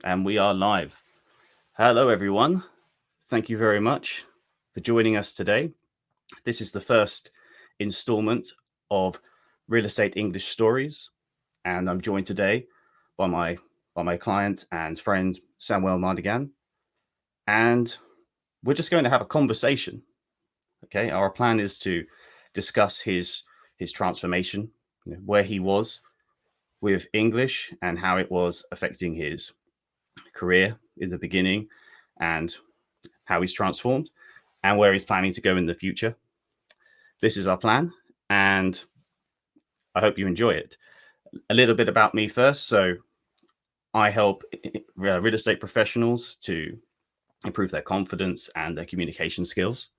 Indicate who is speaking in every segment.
Speaker 1: And we are live. Hello, everyone. Thank you very much for joining us today. This is the first installment of Real Estate English Stories, and I'm joined today by my client and friend Samuel Mardegan, and we're just going to have a conversation. Okay, our plan is to discuss his transformation, where he was with English and how it was affecting his career in the beginning, and how he's transformed, and where he's planning to go in the future. This is our plan, and I hope you enjoy it. A little bit about me first. So I help real estate professionals to improve their confidence and their communication skills.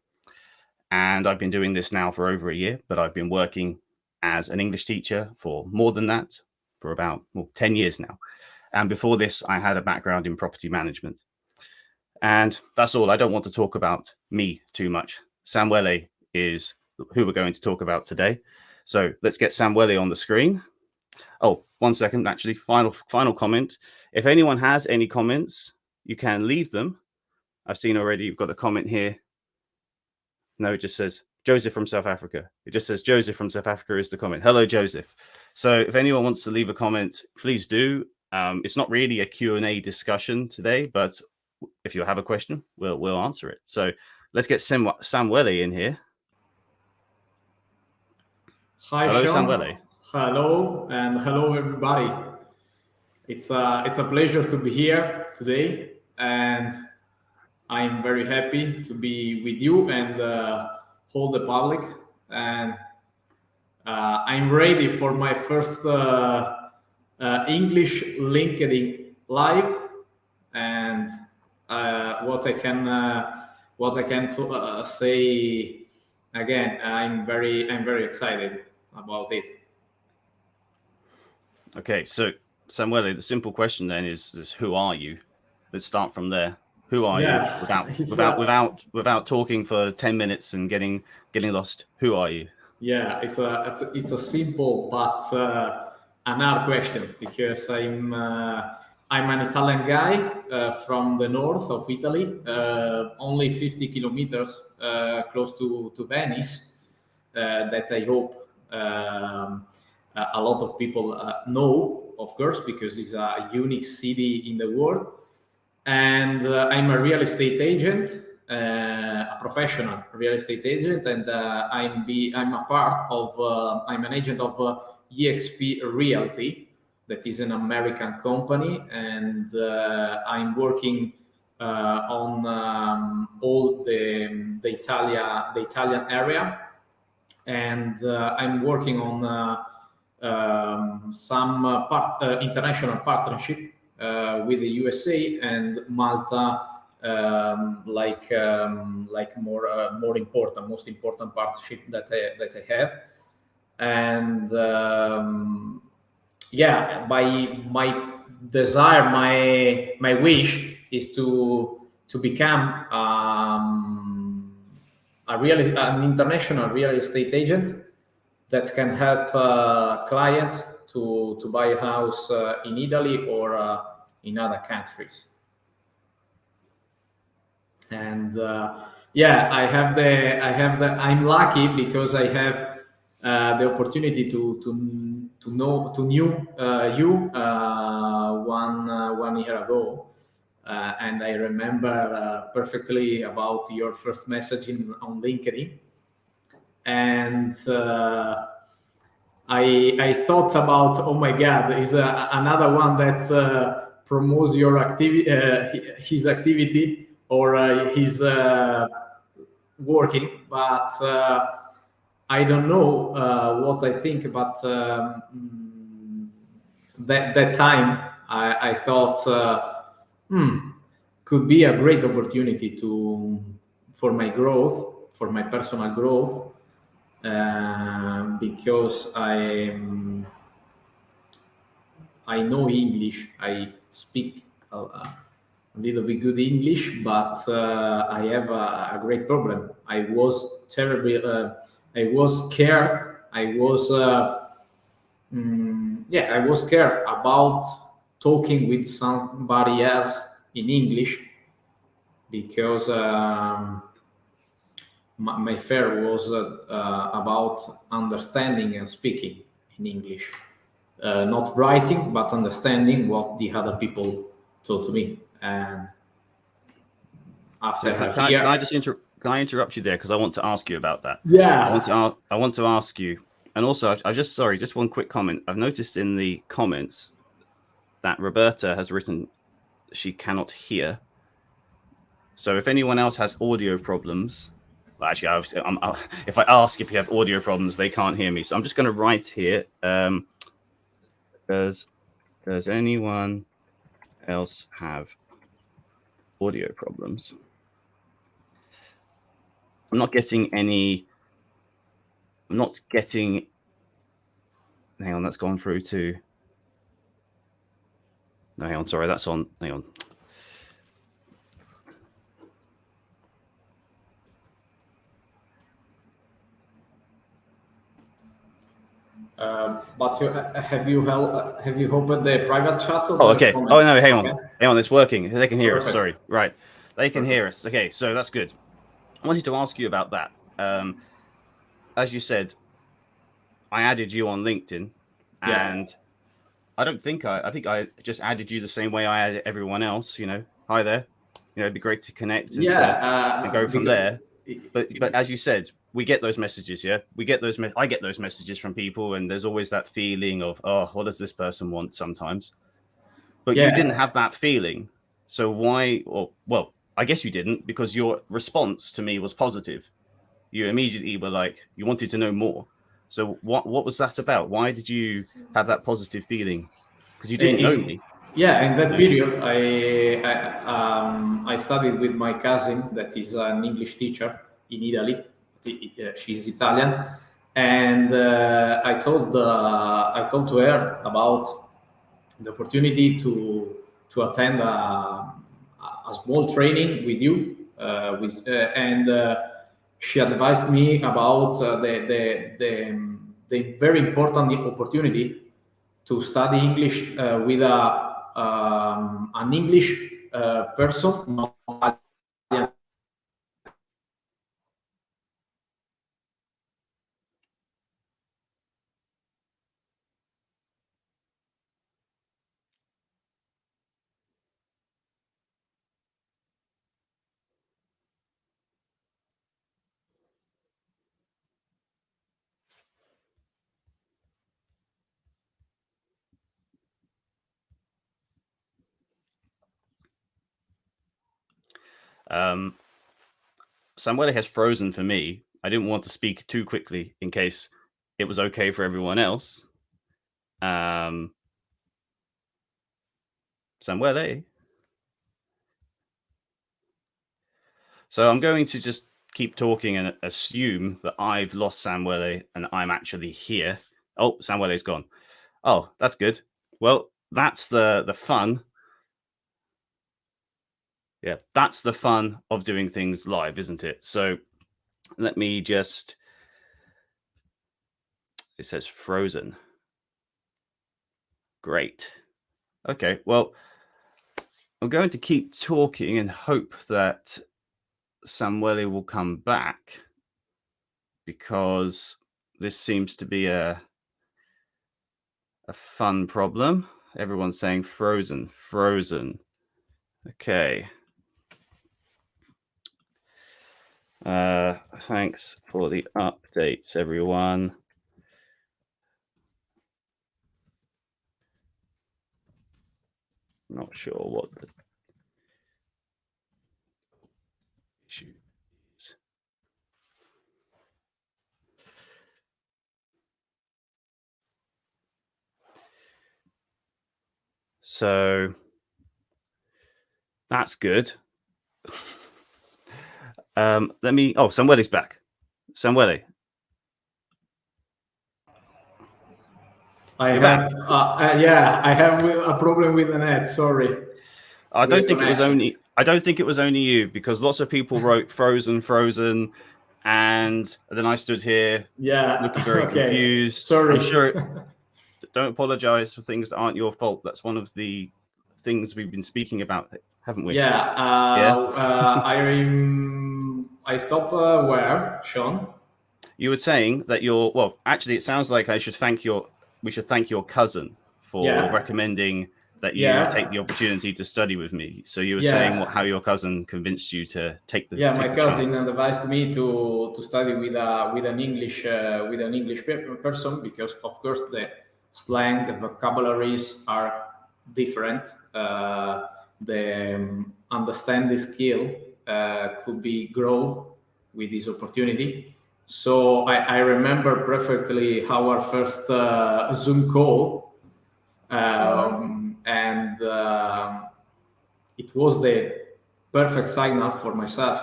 Speaker 1: And I've been doing this now for over a year, but I've been working as an English teacher for more than that, for about 10 years now. And before this, I had a background in property management. And that's all. I don't want to talk about me too much. Samuele is who we're going to talk about today. So let's get Samuele on the screen. Oh, 1 second, actually, final comment. If anyone has any comments, you can leave them. I've seen already you've got a comment here. No, it just says Joseph from South Africa. It just says Joseph from South Africa is the comment. Hello, Joseph. So if anyone wants to leave a comment, please do. It's not really a Q&A discussion today, but if you have a question, we'll answer it. So let's get Samuele in here.
Speaker 2: Hi,
Speaker 1: Hello,
Speaker 2: Sean.
Speaker 1: Samuele.
Speaker 2: Hello, and hello, everybody. It's a pleasure to be here today, and I'm very happy to be with you and all the public. And I'm ready for my first English LinkedIn live, and what I can say again. I'm very excited about it.
Speaker 1: Okay, so Samuele, the simple question then is who are you? Let's start from there. Who are you?
Speaker 2: Yeah,
Speaker 1: Without talking for 10 minutes and getting lost. Who are you?
Speaker 2: yeah, it's a simple but an hard question because I'm an Italian guy from the north of Italy, only 50 kilometers close to Venice, that I hope a lot of people know, of course, because it's a unique city in the world. And I'm a real estate agent, a professional real estate agent, and I'm a part of I'm an agent of EXP Realty, that is an American company, and I'm working on all the Italian area, and I'm working on some international partnership with the USA and Malta, like more important, most important partnership that I have, and yeah, my desire, my wish is to become an international real estate agent that can help clients to buy a house in Italy or in other countries. And yeah, I'm lucky because I have the opportunity to knew you one year ago, and I remember perfectly about your first message on LinkedIn, and I thought about, oh my God, is another one that promotes your activity, his activity, or his working, but I don't know what I think. But that time I thought could be a great opportunity for my growth, for my personal growth, because I know English. I speak a little bit good English, but I have a great problem. I was terribly. I was scared. I was. Yeah, I was scared about talking with somebody else in English, because my fear was about understanding and speaking in English, not writing, but understanding what the other people told to me. And after
Speaker 1: Can I interrupt you there, because I want to ask you about that?
Speaker 2: Yeah.
Speaker 1: I want to ask you, and also just one quick comment. I've noticed in the comments that Roberta has written she cannot hear. So if anyone else has audio problems, well, actually, if I ask if you have audio problems, they can't hear me. So I'm just going to write here. Does anyone else have audio problems? I'm not getting any. I'm not getting. Hang on, that's gone through to. No, hang on. Sorry, that's on. Hang on.
Speaker 2: But have you opened the private chat? Or
Speaker 1: okay.
Speaker 2: comments?
Speaker 1: Oh no, hang on. It's working. They can hear
Speaker 2: Perfect.
Speaker 1: us. Sorry. Right. They can hear us. Okay, so that's good. I wanted to ask you about that. As you said, I added you on LinkedIn, and I think I just added you the same way I added everyone else. Hi there. It'd be great to connect and go from there. But as you said, we get those messages. Yeah, I get those messages from people, and there's always that feeling of, oh, what does this person want sometimes? But you didn't have that feeling. So why? Well, I guess you didn't, because your response to me was positive. You immediately were like, you wanted to know more. So what was that about? Why did you have that positive feeling? Because you didn't know me.
Speaker 2: Yeah, in that period, I studied with my cousin that is an English teacher in Italy. She's Italian, and I told to her about the opportunity to attend a small training with you, and she advised me about the very important opportunity to study English with an English person, not Italian.
Speaker 1: Samuele has frozen for me. I didn't want to speak too quickly in case it was okay for everyone else. Samuele. So I'm going to just keep talking and assume that I've lost Samuele and I'm actually here. Oh, Samuele's gone. Oh, that's good. Well, that's the fun. Yeah, that's the fun of doing things live, isn't it? So let me just. It says frozen. Great. Okay, well, I'm going to keep talking and hope that Samuele will come back, because this seems to be a fun problem. Everyone's saying frozen. Okay. Thanks for the updates, everyone. Not sure what the issue is. So that's good. Let me. Oh, Samuele's back. Samuele.
Speaker 2: I have a problem with the net. Sorry.
Speaker 1: I don't think it was only you, because lots of people wrote frozen, and then I stood here looking very confused.
Speaker 2: Sorry.
Speaker 1: I'm sure. Don't apologize for things that aren't your fault. That's one of the things we've been speaking about, haven't we?
Speaker 2: Yeah. I stop where, Sean?
Speaker 1: You were saying that well, actually, it sounds like we should thank your cousin for
Speaker 2: Yeah.
Speaker 1: recommending that you take the
Speaker 2: Yeah.
Speaker 1: opportunity to study with me. So you were saying
Speaker 2: Yeah.
Speaker 1: how your cousin convinced you to take the
Speaker 2: My cousin
Speaker 1: chance.
Speaker 2: advised me to study with an English person, because of course the slang, the vocabularies are different. The understanding skill could be growth with this opportunity. So I remember perfectly our first Zoom call, and it was the perfect signal for myself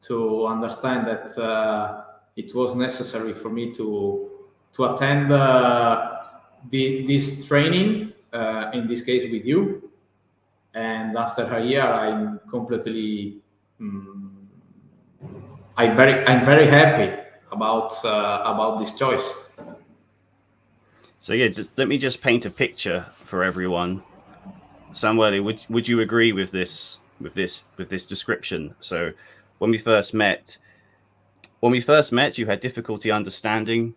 Speaker 2: to understand that it was necessary for me to attend this training, in this case with you. And after a year, I'm completely, I'm very happy about this choice.
Speaker 1: So yeah, let me just paint a picture for everyone. Samuele, would you agree with this description? So when we first met, you had difficulty understanding.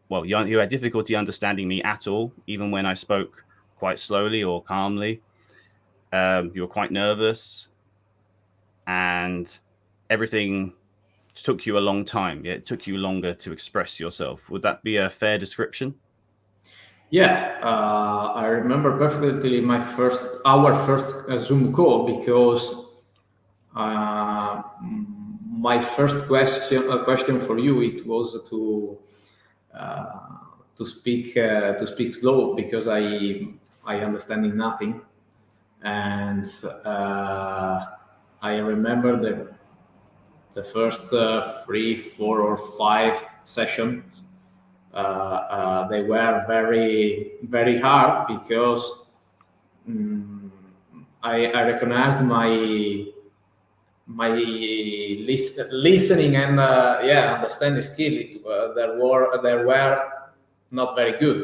Speaker 1: Well, you had difficulty understanding me at all, even when I spoke quite slowly or calmly. You were quite nervous, and everything took you a long time. Yeah, it took you longer to express yourself. Would that be a fair description?
Speaker 2: Yeah, I remember perfectly our first Zoom call, because uh, my first question for you, it was uh, to speak slow, because I understanding nothing. And I remember the first 3, 4, or 5 sessions. They were very hard, because I recognized my listening and understanding skill. There were not very good.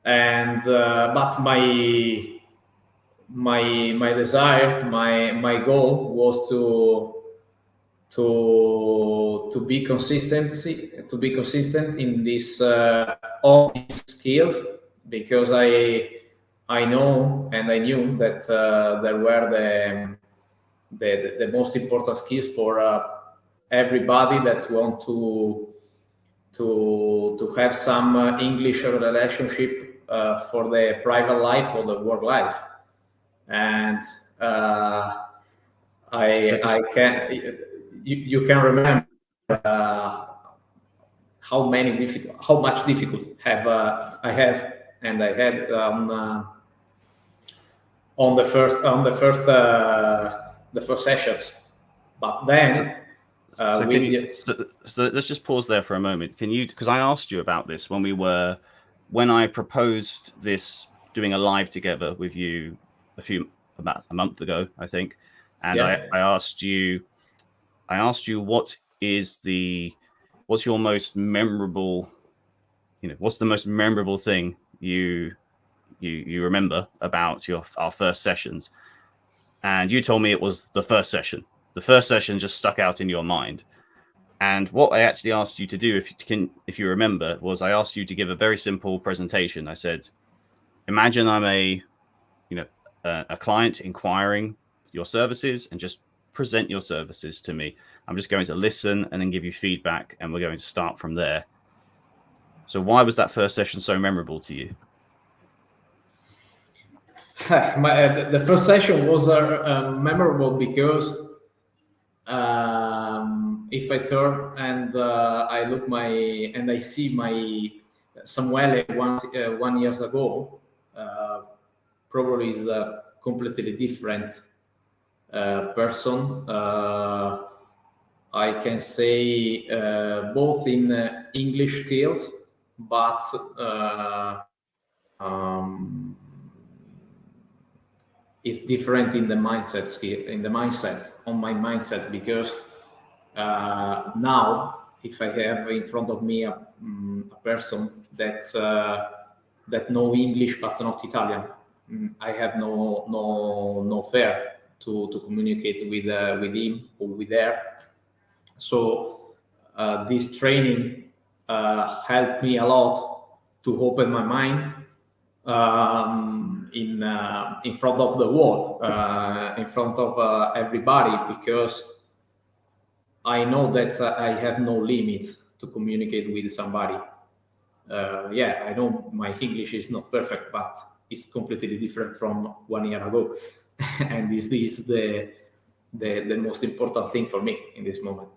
Speaker 2: And but my desire, my goal was to be consistent in this all these skills, because I know and I knew that there were the most important skills for everybody that want to have some English relationship for the private life or the work life. And I can you can remember how much difficult have I have and I had on the first sessions. But then
Speaker 1: So
Speaker 2: with
Speaker 1: can you?
Speaker 2: the,
Speaker 1: So let's just pause there for a moment. Can you? Because I asked you about this when I proposed this, doing a live together with you about a month ago, I think, and
Speaker 2: yeah.
Speaker 1: I asked you what's your most memorable, what's the most memorable thing you remember about our first sessions, and you told me it was the first session. The first session just stuck out in your mind. And what I actually asked you to do, if you remember, was I asked you to give a very simple presentation. I said, imagine I'm a client inquiring your services, and just present your services to me. I'm just going to listen and then give you feedback, and we're going to start from there. So why was that first session so memorable to you?
Speaker 2: The first session was memorable because if I turn and I see my Samuele 1 years ago, probably is a completely different person. I can say both in English skills, but um, it's different in the mindset skill, on my mindset, because now if I have in front of me a person that that know English but not Italian. I have no fear to communicate with him or with her. So this training helped me a lot to open my mind in front of the world, in front of everybody, because I know that I have no limits to communicate with somebody. I know my English is not perfect, but it's completely different from 1 year ago, and this is the most important thing for me in this moment.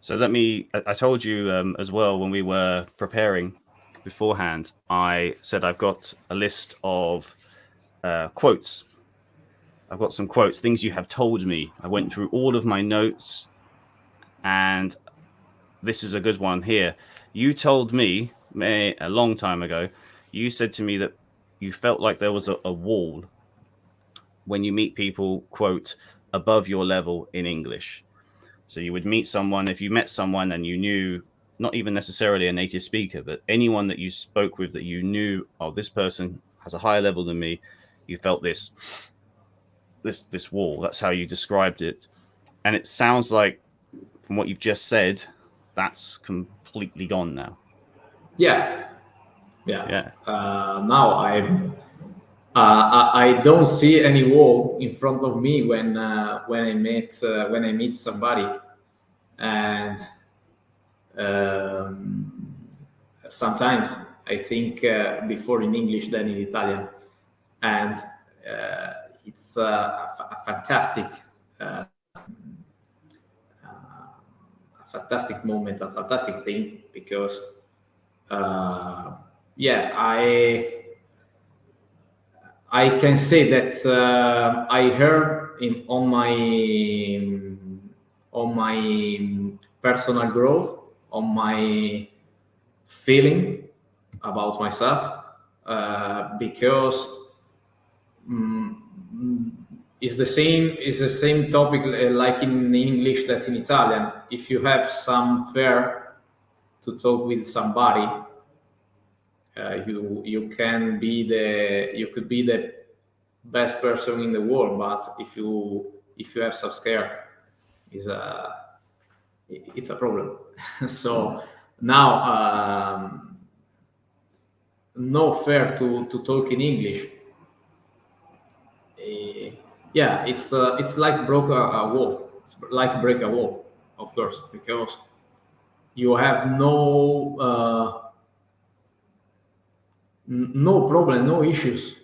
Speaker 1: So I told you as well when we were preparing beforehand, I said I've got a list of quotes. I've got some quotes, things you have told me. I went through all of my notes, and this is a good one here. You told me a long time ago, you said to me that you felt like there was a wall when you meet people, quote, above your level in English. So you would meet someone, if you met someone and you knew, not even necessarily a native speaker, but anyone that you spoke with that you knew, oh, this person has a higher level than me, you felt this wall. That's how you described it. And it sounds like, from what you've just said, that's completely gone now.
Speaker 2: Yeah. Now I don't see any wall in front of me when I meet somebody, and sometimes I think before in English than in Italian, and it's a fantastic moment, a fantastic thing, because I can say that I heard on my personal growth, on my feeling about myself, because it's the same topic like in English that in Italian. If you have some fear to talk with somebody, you could be the best person in the world, but if you have some scare, it's a problem. So now no fear to talk in English. It's like broke a wall. It's like break a wall, of course, because you have no problem, no issues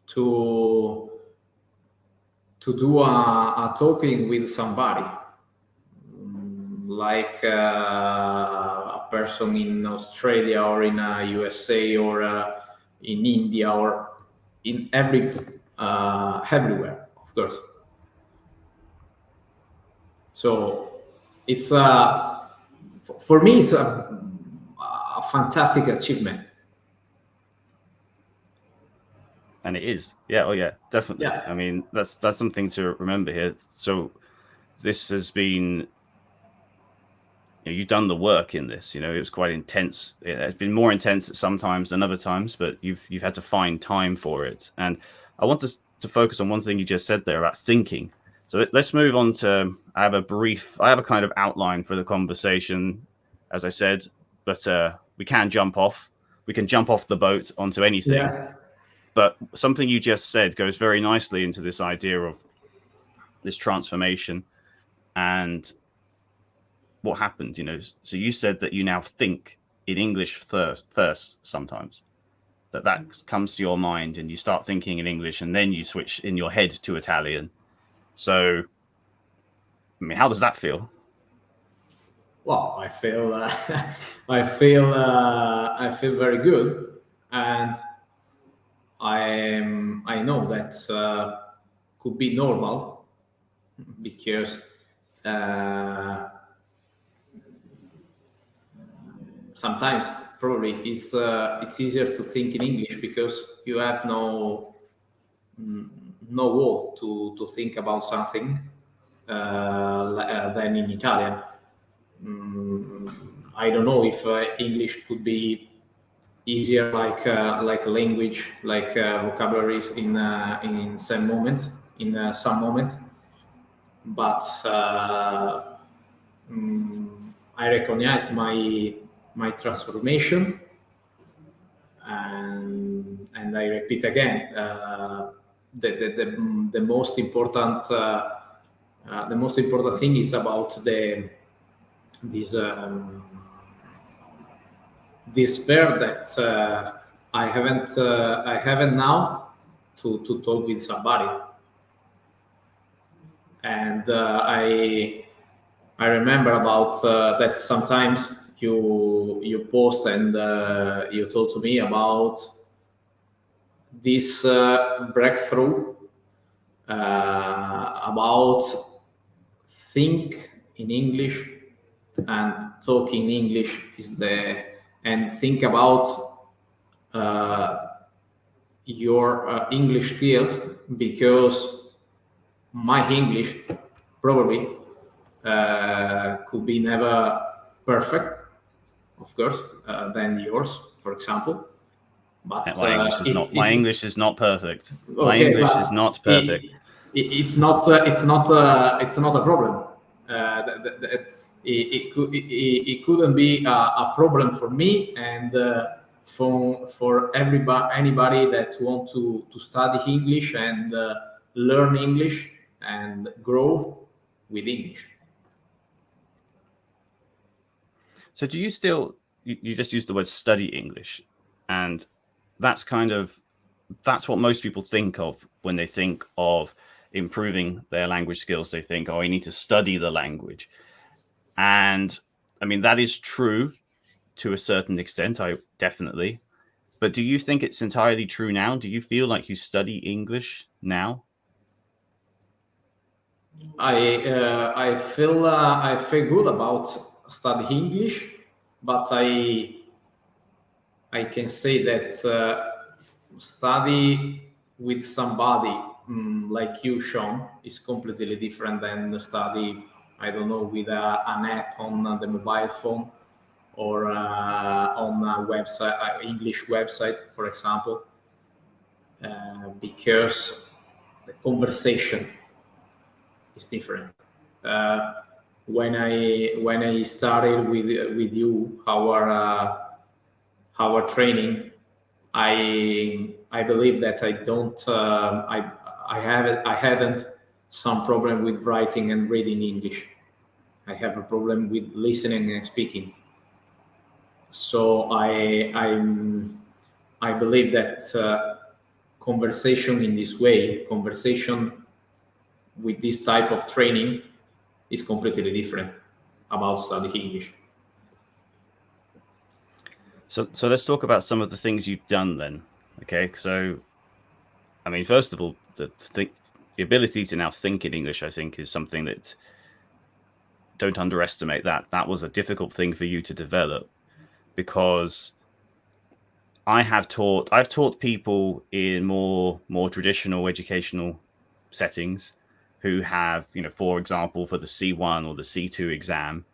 Speaker 2: to do a talking with somebody, like a person in Australia or in USA or in India or in everywhere, of course. So it's for me it's a fantastic achievement.
Speaker 1: And it is. Yeah. Oh, yeah, definitely.
Speaker 2: Yeah.
Speaker 1: I mean, that's something to remember here. So this has been, you've done the work in this. It was quite intense. It's been more intense at some times than other times, but you've had to find time for it. And I want to focus on one thing you just said there about thinking. So let's move on to, I have a kind of outline for the conversation, as I said, but we can jump off. We can jump off the boat onto anything.
Speaker 2: Yeah.
Speaker 1: But something you just said goes very nicely into this idea of this transformation and what happened. So you said that you now think in English first sometimes, that comes to your mind and you start thinking in English and then you switch in your head to Italian. So, I mean, how does that feel?
Speaker 2: Well, I feel I feel very good, and I know that could be normal, because sometimes probably it's easier to think in English because you have no wall to think about something than in Italian. I don't know if English could be easier, like language, like vocabularies in some moments, some moments. But I recognized my transformation, and I repeat again, the most important thing is about this this verb that I haven't now to talk with somebody. And I remember about that sometimes you post and you told to me about this breakthrough about think in English and talk in English is the and think about your English skills, because my English probably could be never perfect, of course, than yours, for example. But
Speaker 1: My English is not perfect. My
Speaker 2: okay,
Speaker 1: English
Speaker 2: but
Speaker 1: is not perfect.
Speaker 2: it's not a problem. It couldn't be a problem for me, and for everybody, anybody that want to study English and learn English and grow with English.
Speaker 1: So do you still, you just used the word study English, and that's that's what most people think of when they think of improving their language skills. They think, oh, I need to study the language. And I mean, that is true to a certain extent, I definitely. But do you think it's entirely true now? Do you feel like you study English now?
Speaker 2: I feel good about studying English, but I can say that study with somebody like you, Sean, is completely different than the study, I don't know, with an app on the mobile phone, or on a website, English website, for example, because the conversation is different. Uh, when I started with you our training, I believe that I hadn't some problem with writing and reading English. I have a problem with listening and speaking. So I believe that conversation in this way, conversation with this type of training, is completely different about studying English.
Speaker 1: So let's talk about some of the things you've done then. Okay, so I mean, first of all, the ability to now think in English, I think, is something that, don't underestimate that. That was a difficult thing for you to develop, because I've taught people in more traditional educational settings who have, for example, for the C1 or the C2 exam,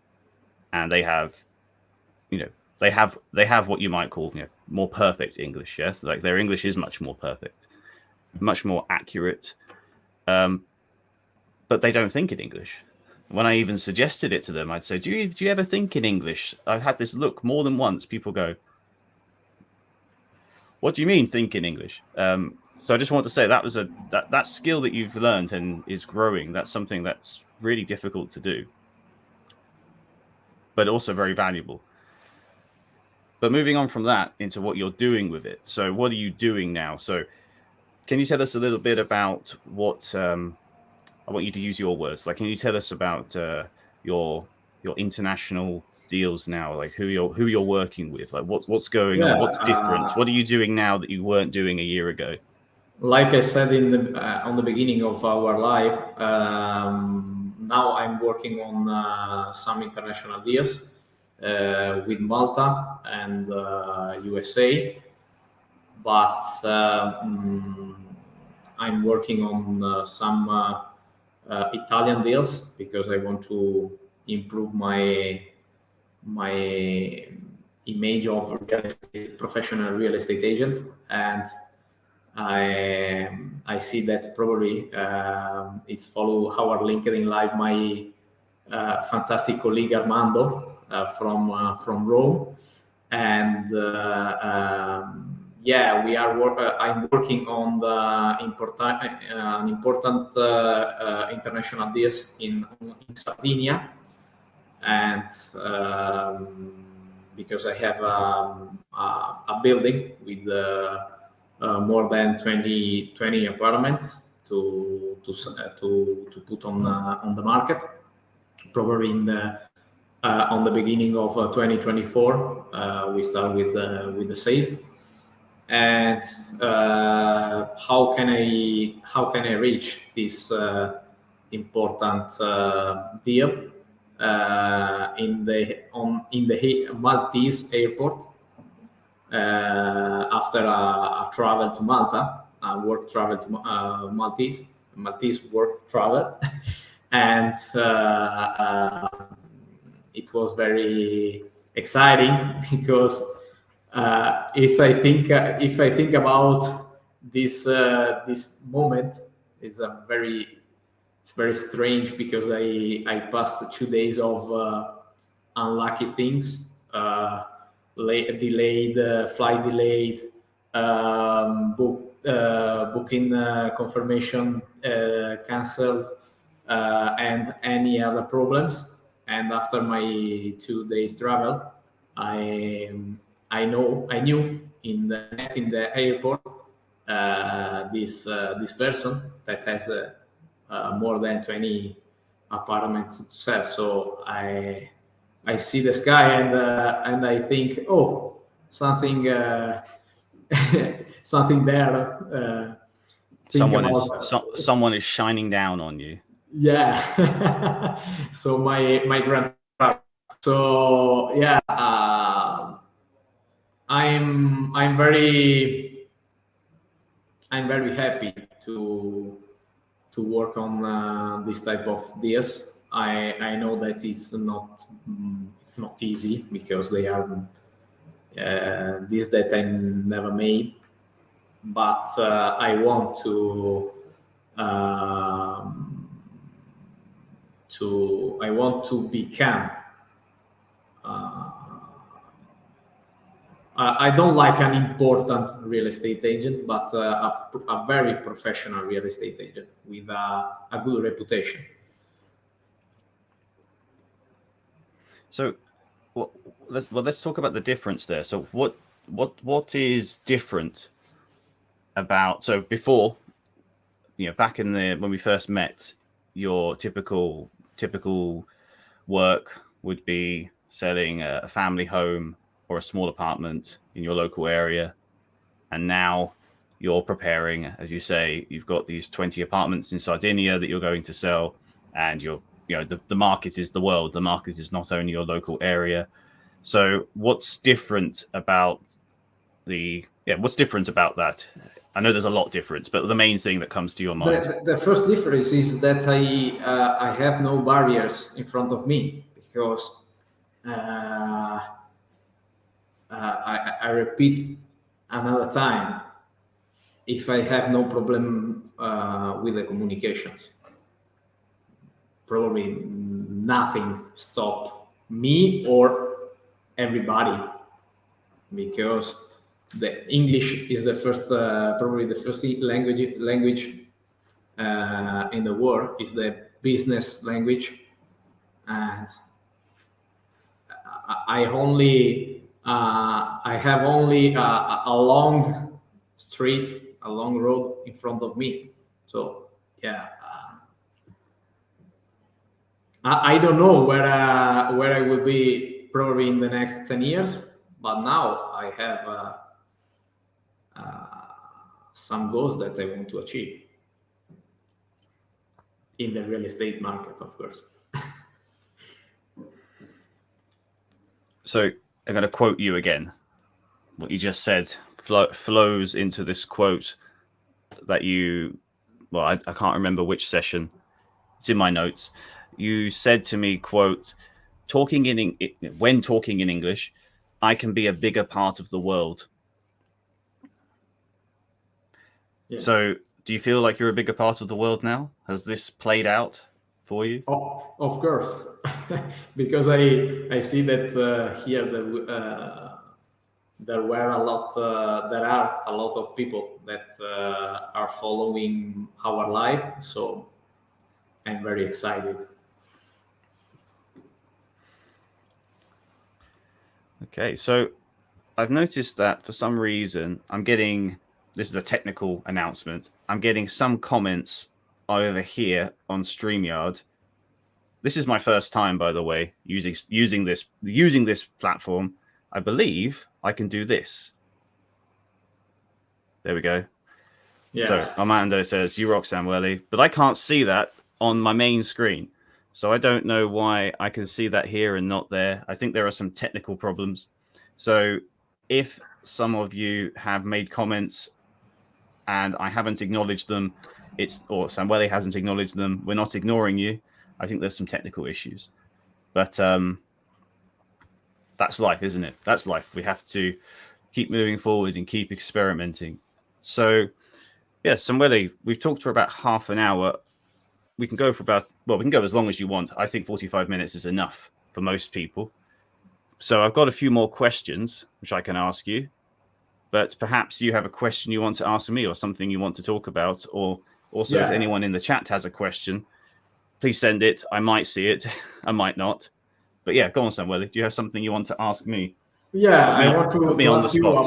Speaker 1: and they have, they have what you might call, more perfect English. Yeah, like their English is much more perfect, much more accurate, but they don't think in English. When I even suggested it to them, I'd say, do you ever think in English? I've had this look more than once. People go, what do you mean think in English? So I just want to say that was that skill that you've learned and is growing. That's something that's really difficult to do, but also very valuable. But moving on from that into what you're doing with it. So what are you doing now? So can you tell us a little bit about what, I want you to use your words. Like, can you tell us about your international deals now? Like who you're working with? Like what's going on? What's different? What are you doing now that you weren't doing a year ago?
Speaker 2: Like I said in the on the beginning of our live, now I'm working on some international deals with Malta and USA, but I'm working on some Italian deals because I want to improve my image of professional real estate agent, and I see that probably it's follow our LinkedIn Live my fantastic colleague Armando from Rome, and yeah, we are. I'm working on the important international deals in Sardinia, and because I have a building with more than 20 apartments to put on the market, probably on the beginning of 2024 we start with the sale. And how can I reach this important deal in the Maltese airport after a travel to Malta, a work travel to Maltese work travel, and it was very exciting because if I think about this moment, it's very strange because I passed 2 days of unlucky things, delayed flight delayed, booking confirmation cancelled, and any other problems. And after my 2 days travel, I knew in the airport this person that has more than 20 apartments to sell. So I see the sky and I think, oh, something something there.
Speaker 1: Someone is shining down on you.
Speaker 2: Yeah. So my grandfather. So yeah, I'm very happy to work on this type of deals. I know that it's not easy because they are deals that I never made, but I want to become. I don't like an important real estate agent, but a very professional real estate agent with a good reputation.
Speaker 1: So, let's talk about the difference there. So, what is different about? So, before, back in when we first met, your typical work would be selling a family home or a small apartment in your local area, and now you're preparing, as you say, you've got these 20 apartments in Sardinia that you're going to sell, and the market is the world. The market is not only your local area. So what's different about that? I know there's a lot different, but the main thing that comes to your mind.
Speaker 2: The first difference is that I have no barriers in front of me because I repeat another time, if I have no problem with the communications, probably nothing stop me or everybody, because the English is the first, probably the first language in the world, is the business language, and I have only a long street, a long road in front of me. So yeah, I don't know where I will be probably in the next 10 years, but now I have some goals that I want to achieve in the real estate market, of course.
Speaker 1: So I'm going to quote you again. What you just said flows into this quote that I can't remember which session. It's in my notes. You said to me, quote, when talking in English, I can be a bigger part of the world.
Speaker 2: Yeah.
Speaker 1: So do you feel like you're a bigger part of the world now? Has this played out for you?
Speaker 2: Of course, because I see that here there were a lot there are a lot of people that are following our life, so I'm very excited.
Speaker 1: Okay, so I've noticed that for some reason I'm getting, this is a technical announcement, I'm getting some comments over here on StreamYard. This is my first time, by the way, using this platform. I believe I can do this. There we go.
Speaker 2: Yeah.
Speaker 1: So Armando says, "You rock, Samuele," but I can't see that on my main screen. So I don't know why I can see that here and not there. I think there are some technical problems. So if some of you have made comments and I haven't acknowledged them, or Samuele hasn't acknowledged them, we're not ignoring you. I think there's some technical issues. But that's life, isn't it? That's life. We have to keep moving forward and keep experimenting. So yeah, Samuele, we've talked for about half an hour. We can go for we can go as long as you want. I think 45 minutes is enough for most people. So I've got a few more questions, which I can ask you. But perhaps you have a question you want to ask me or something you want to talk about. Or also, if anyone in the chat has a question, please send it. I might see it. I might not. But yeah, go on, Samuele. Do you have something you want to ask me?
Speaker 2: Yeah, I want
Speaker 1: Put me
Speaker 2: to
Speaker 1: on the
Speaker 2: ask you
Speaker 1: spot.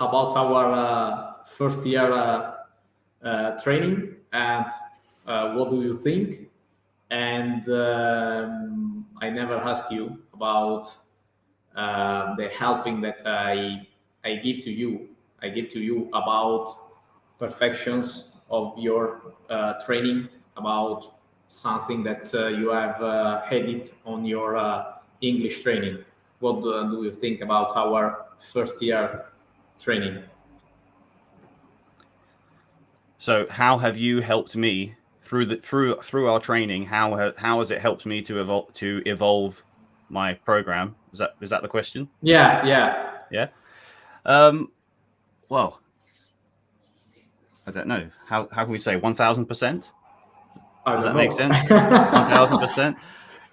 Speaker 2: about our first year training, and what do you think? And I never asked you about the helping that I give to you. I give to you about perfections of your training, about something that you have had on your English training. What do you think about our first year training?
Speaker 1: So, how have you helped me through our training? How has it helped me to evolve my program? Is that the question?
Speaker 2: Yeah.
Speaker 1: Yeah. Well, I don't know. How can we say 1,000%?
Speaker 2: I
Speaker 1: Does
Speaker 2: don't
Speaker 1: that make
Speaker 2: know.
Speaker 1: sense? 1,000%.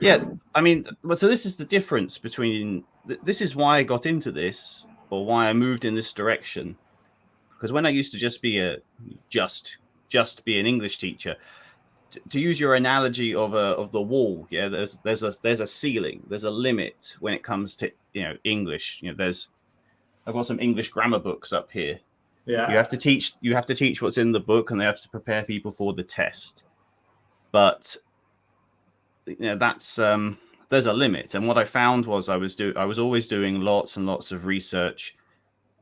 Speaker 1: Yeah. I mean, so this is the difference between. This is why I got into this, or why I moved in this direction. Because when I used to just be an English teacher, to use your analogy of the wall, yeah, there's a ceiling, there's a limit when it comes to English. I've got some English grammar books up here.
Speaker 2: Yeah.
Speaker 1: You have to teach what's in the book, and they have to prepare people for the test. But that's there's a limit. And what I found was I was always doing lots and lots of research.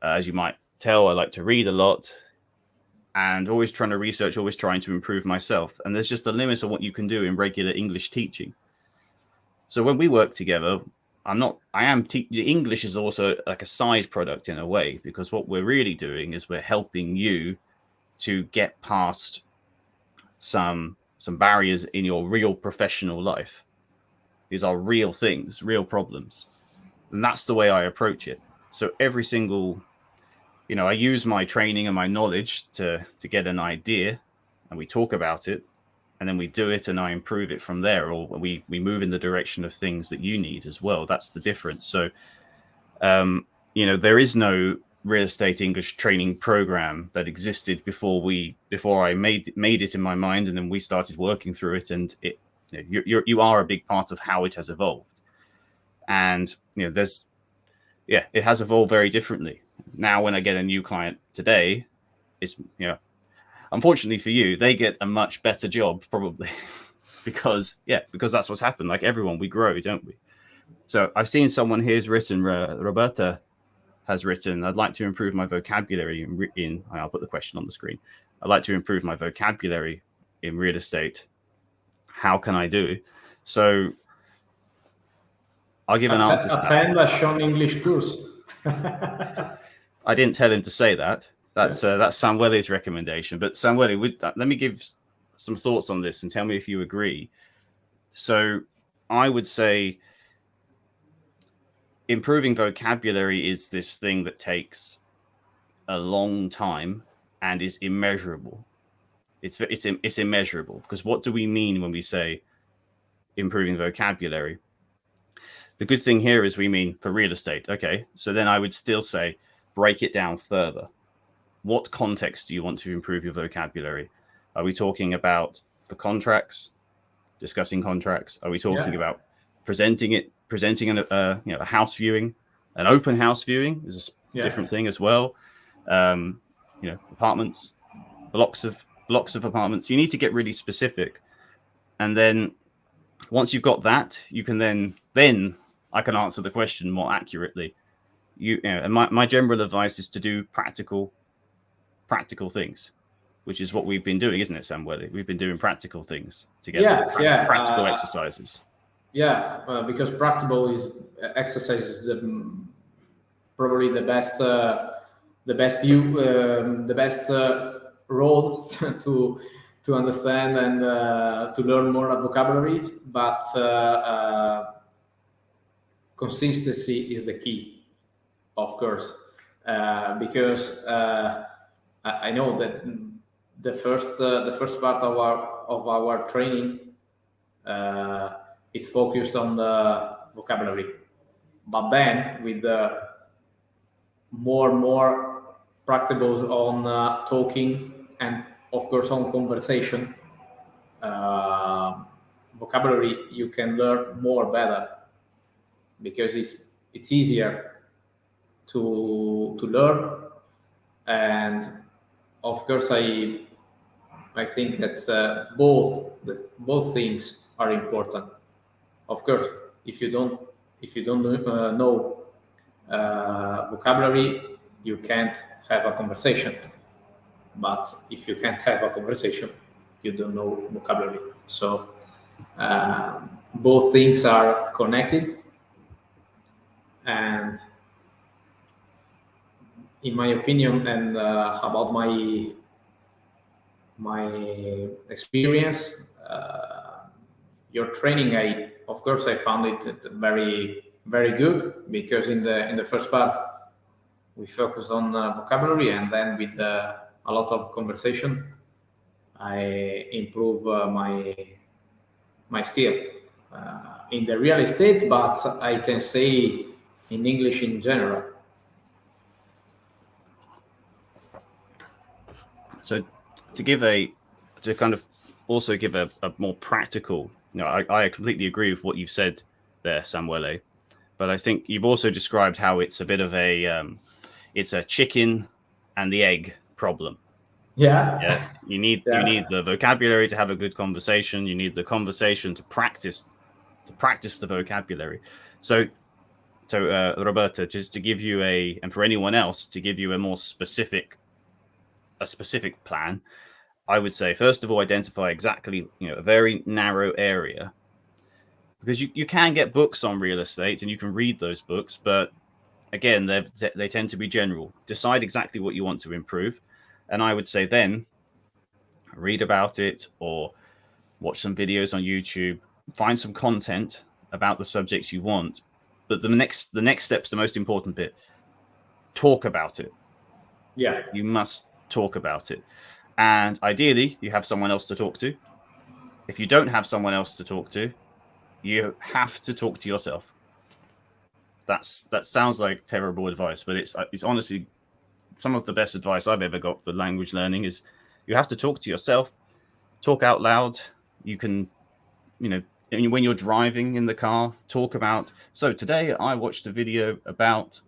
Speaker 1: As you might tell, I like to read a lot. And always trying to research, always trying to improve myself. And there's just a limit of what you can do in regular English teaching. So when we work together, English is also like a side product in a way, because what we're really doing is we're helping you to get past some barriers in your real professional life. These are real things, real problems. And that's the way I approach it. So every single I use my training and my knowledge to get an idea, and we talk about it, and then we do it, and I improve it from there, or we move in the direction of things that you need as well. That's the difference. So, there is no real estate English training program that existed before I made it in my mind, and then we started working through it, and you are a big part of how it has evolved, and it has evolved very differently. Now, when I get a new client today, it's unfortunately for you, they get a much better job probably because that's what's happened. Like everyone, we grow, don't we? So I've seen someone here's written, Roberta has written, I'd like to improve my vocabulary I'll put the question on the screen. I'd like to improve my vocabulary in real estate. How can I do? So I'll give an answer to that.
Speaker 2: Attend a Sean English course.
Speaker 1: I didn't tell him to say that. That's Samuele's recommendation. But Samuele, let me give some thoughts on this and tell me if you agree. So I would say improving vocabulary is this thing that takes a long time and is immeasurable. It's immeasurable, because what do we mean when we say improving vocabulary? The good thing here is we mean for real estate. Okay, so then I would still say break it down further. What context do you want to improve your vocabulary? Are we talking about the contracts, discussing contracts? Are we talking about presenting a house viewing? An open house viewing is a different thing as well. Apartments, blocks of apartments. You need to get really specific, and then once you've got that, you can then I can answer the question more accurately. And my general advice is to do practical things, which is what we've been doing, isn't it, Samuele? We've been doing practical things together. Practical exercises.
Speaker 2: Because practical exercise is probably the best view, the best role to understand and to learn more vocabulary. But consistency is the key, of course, because I know that the first part of our training is focused on the vocabulary, but then with the more practical on talking and of course on conversation, vocabulary you can learn more better, because it's easier to learn. And of course I think that both things are important. Of course, if you don't know vocabulary, you can't have a conversation. But if you can't have a conversation, you don't know vocabulary. So both things are connected. And in my opinion, and about my experience, your training, I found it very, very good, because in the first part we focused on vocabulary, and then with a lot of conversation I improve my skill in the real estate, but I can say in English in general.
Speaker 1: So to kind of also give a more practical, I completely agree with what you've said there, Samuele, but I think you've also described how it's a bit of it's a chicken and the egg problem.
Speaker 2: Yeah.
Speaker 1: You need the vocabulary to have a good conversation. You need the conversation to practice the vocabulary. So Roberta, just to give you and for anyone else to give you a more specific plan, I would say, first of all, identify exactly, a very narrow area, because you can get books on real estate and you can read those books, but again, they tend to be general. Decide exactly what you want to improve, and I would say then read about it or watch some videos on YouTube, find some content about the subjects you want. But the next step's the most important bit. Talk about it.
Speaker 2: Yeah.
Speaker 1: You must talk about it. And ideally, you have someone else to talk to. If you don't have someone else to talk to, you have to talk to yourself. That sounds like terrible advice, but it's honestly some of the best advice I've ever got for language learning. Is you have to talk to yourself, talk out loud. You can, when you're driving in the car, talk about, so today I watched a video about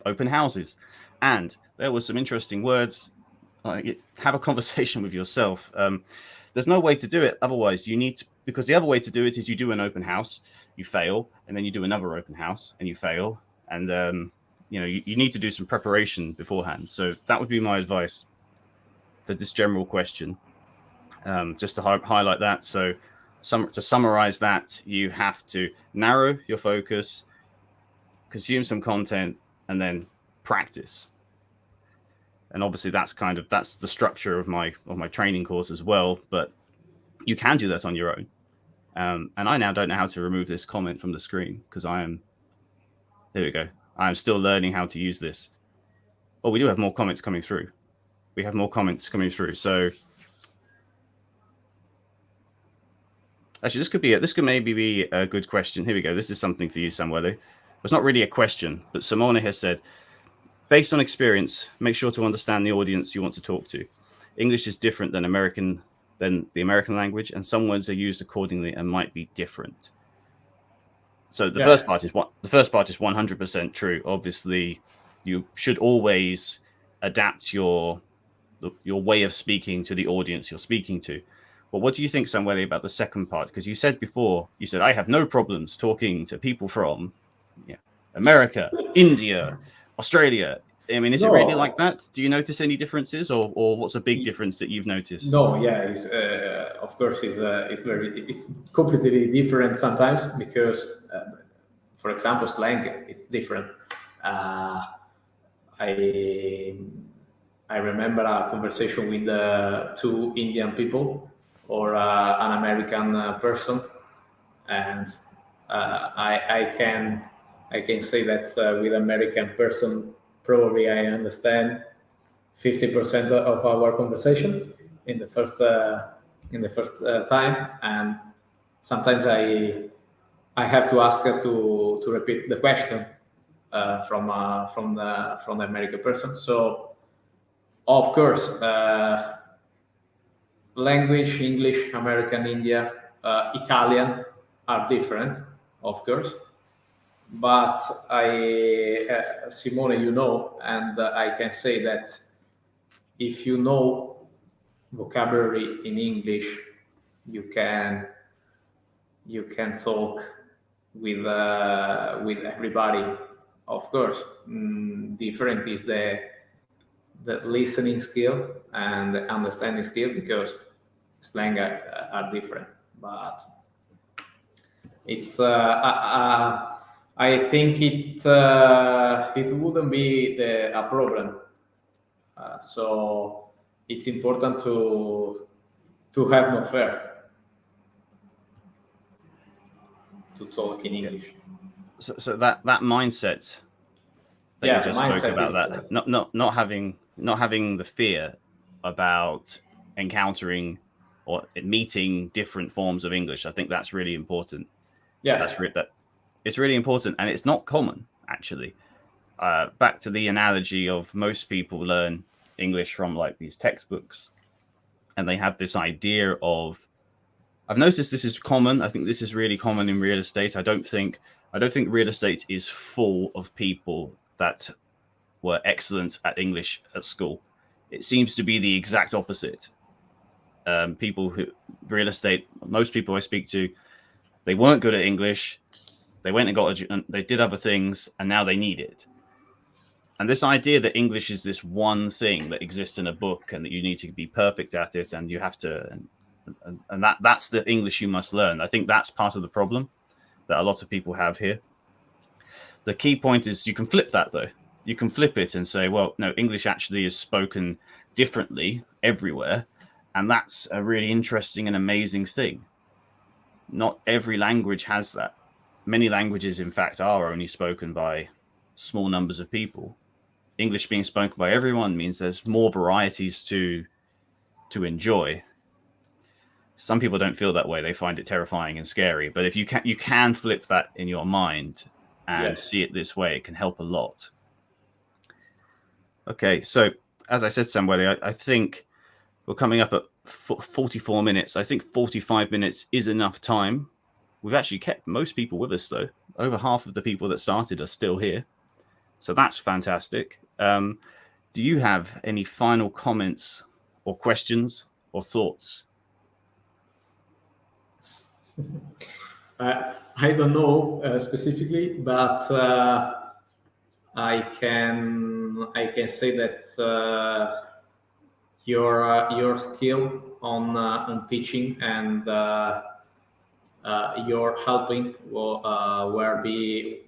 Speaker 1: open houses, and there were some interesting words. Have a conversation with yourself. There's no way to do it otherwise. Because the other way to do it is you do an open house, you fail, and then you do another open house and you fail, and you need to do some preparation beforehand. So that would be my advice for this general question. Just to highlight that. So to summarize that, you have to narrow your focus, consume some content, and then practice. And obviously that's the structure of my training course as well, but you can do that on your own. And I now don't know how to remove this comment from the screen because I am Here we go. I'm still learning how to use this. Oh, we do have more comments coming through. So actually, this could maybe be a good question. Here we go. This is something for you, Samuele. It's not really a question, but Simone has said, based on experience, make sure to understand the audience you want to talk to. English is different than the American language, and some words are used accordingly and might be different. So the first part is 100% true. Obviously, you should always adapt your way of speaking to the audience you're speaking to. But what do you think, Samuele, about the second part? Because you said I have no problems talking to people from America, India, Australia. I mean, is it really like that? Do you notice any differences, or what's a big difference that you've noticed?
Speaker 2: No, yeah, of course, it's completely different sometimes because, for example, slang is different. I remember a conversation with two Indian people or an American person, and I can say that with American person probably I understand 50% of our conversation in the first time, and sometimes I have to ask her to repeat the question from the American person. So of course, language, English, American, India, Italian are different, of course. But Simone, and I can say that if you know vocabulary in English, you can talk with everybody. Of course, different is the listening skill and the understanding skill because slang are different. But it's I think it wouldn't be a problem. So it's important to have no fear to talk in English.
Speaker 1: So that mindset that you just spoke about, that not having the fear about encountering or meeting different forms of English, I think that's really important.
Speaker 2: Yeah,
Speaker 1: it's really important, and it's not common actually. Back to the analogy of most people learn English from like these textbooks, and they have this idea of. I've noticed this is common. I think this is really common in real estate. I don't think real estate is full of people that were excellent at English at school. It seems to be the exact opposite. People who most people I speak to, they weren't good at English. They went and they did other things, and now they need it. And this idea that English is this one thing that exists in a book and that you need to be perfect at it, and you have to, and that's the English you must learn. I think that's part of the problem that a lot of people have here. The key point is you can flip that, though. You can flip it and say, well, no, English actually is spoken differently everywhere. And that's a really interesting and amazing thing. Not every language has that. Many languages, in fact, are only spoken by small numbers of people. English being spoken by everyone means there's more varieties to enjoy. Some people don't feel that way. They find it terrifying and scary. But if you can flip that in your mind and see it this way, it can help a lot. Okay, so as I said, Samuele, I think we're coming up at 44 minutes. I think 45 minutes is enough time. We've actually kept most people with us, though. Over half of the people that started are still here. So that's fantastic. Do you have any final comments or questions or thoughts?
Speaker 2: I don't know specifically, but I can say that your skill on teaching and your helping will be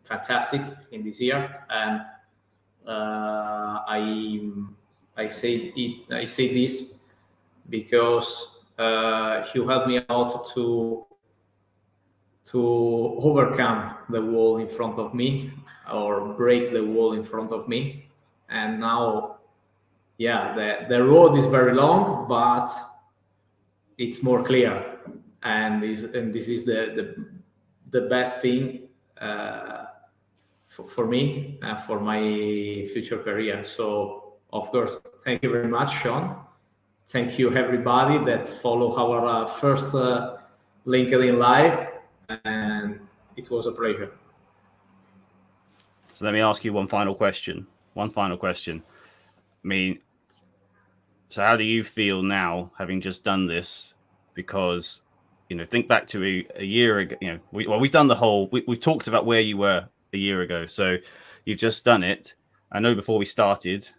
Speaker 2: fantastic in this year, and I say this because you helped me out to to overcome the wall in front of me or break the wall in front of me. And now, yeah, the road is very long, but it's more clear, and this is the best thing for me and for my future career. So of course, thank you very much, Sean. Thank you everybody that follow our first LinkedIn live, and it was a pleasure.
Speaker 1: So let me ask you one final question. I mean, so how do you feel now, having just done this? Because, think back to a year ago. We've done the whole. We've talked about where you were a year ago. So you've just done it. I know before we started,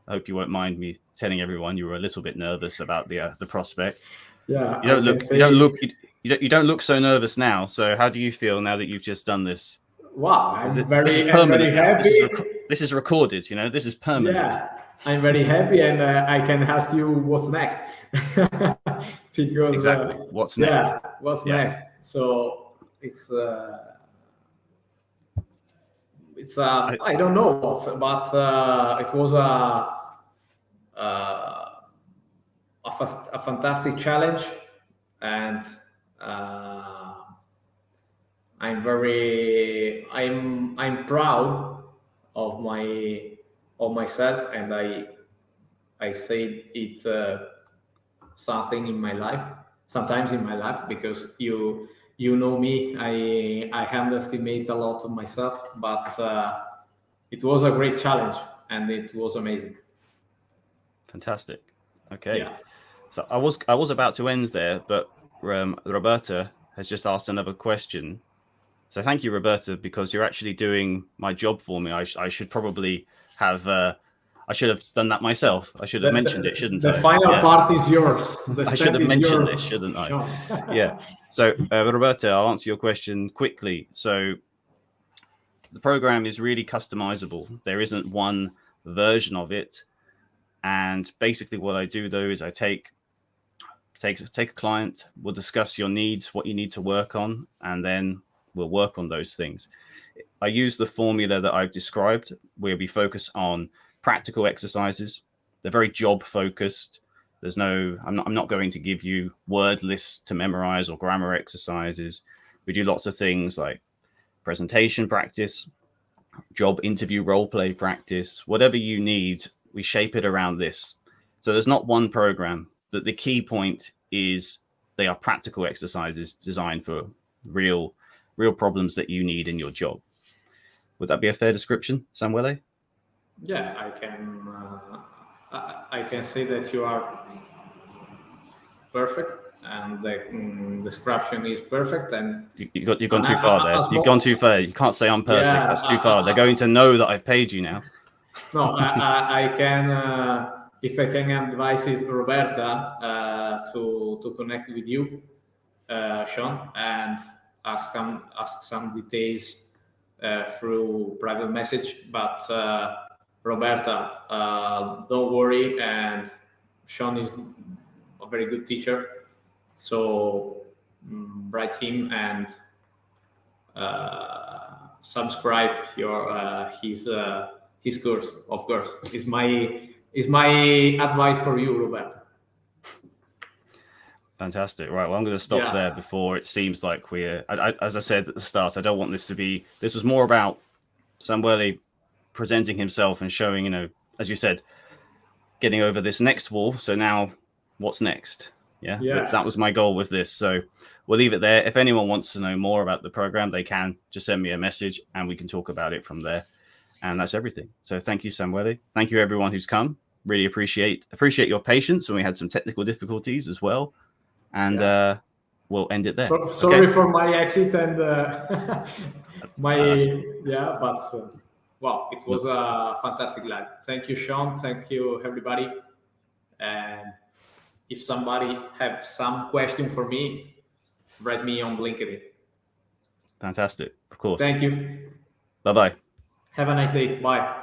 Speaker 1: I hope you won't mind me telling everyone you were a little bit nervous about the prospect.
Speaker 2: Yeah,
Speaker 1: you don't look so nervous now. So how do you feel now that you've just done this?
Speaker 2: Wow,
Speaker 1: this is permanent now. This is recorded. This is permanent.
Speaker 2: Yeah, I'm very happy, and I can ask you what's next. Because
Speaker 1: exactly, what's next?
Speaker 2: Yeah, what's next? So it's I don't know what, but it was a fantastic challenge, and I'm proud of myself, and I say it's something in my life, sometimes in my life, because you know me, I underestimate a lot of myself, but it was a great challenge and it was amazing.
Speaker 1: Fantastic. Okay.
Speaker 2: Yeah.
Speaker 1: So I was about to end there, but Roberta has just asked another question. So thank you, Roberta, because you're actually doing my job for me. I should probably have. I should have done that myself. I should have mentioned it, shouldn't I?
Speaker 2: The final part is yours.
Speaker 1: I should have mentioned this, shouldn't I? Yeah. So, Roberta, I'll answer your question quickly. So, the program is really customizable. There isn't one version of it. And basically, what I do though is I take a client, we'll discuss your needs, what you need to work on, and then we'll work on those things. I use the formula that I've described, where we focus on practical exercises. They're very job focused. I'm not going to give you word lists to memorize or grammar exercises. We do lots of things like presentation practice, job interview role play practice, whatever you need, we shape it around this. So there's not one program, but the key point is they are practical exercises designed for real problems that you need in your job. Would that be a fair description, Samuele?
Speaker 2: Yeah, I can say that you are perfect, and the description is perfect. And
Speaker 1: you've gone too far there. You've gone too far. You can't say I'm perfect. Yeah, that's too far. They're going to know that I've paid you now.
Speaker 2: No, I can. If I can advise it, Roberta, to connect with you, Sean, and ask some details through private message. But Roberta, don't worry, and Sean is a very good teacher, so write him and subscribe his course. Of course, is my advice for you, Roberta.
Speaker 1: Fantastic. Right. Well, I'm going to stop there before it seems like as I said at the start, I don't want this to be. This was more about Samuele presenting himself and showing, as you said, getting over this next wall. So now, what's next? Yeah. That was my goal with this. So we'll leave it there. If anyone wants to know more about the program, they can just send me a message and we can talk about it from there. And that's everything. So thank you, Samuele. Thank you, everyone who's come. Really appreciate your patience when we had some technical difficulties as well. And we'll end it there.
Speaker 2: Sorry for my exit and but wow, it was a fantastic live. Thank you, Sean. Thank you, everybody. And if somebody have some question for me, write me on LinkedIn.
Speaker 1: Fantastic. Of course.
Speaker 2: Thank you.
Speaker 1: Bye-bye.
Speaker 2: Have a nice day. Bye.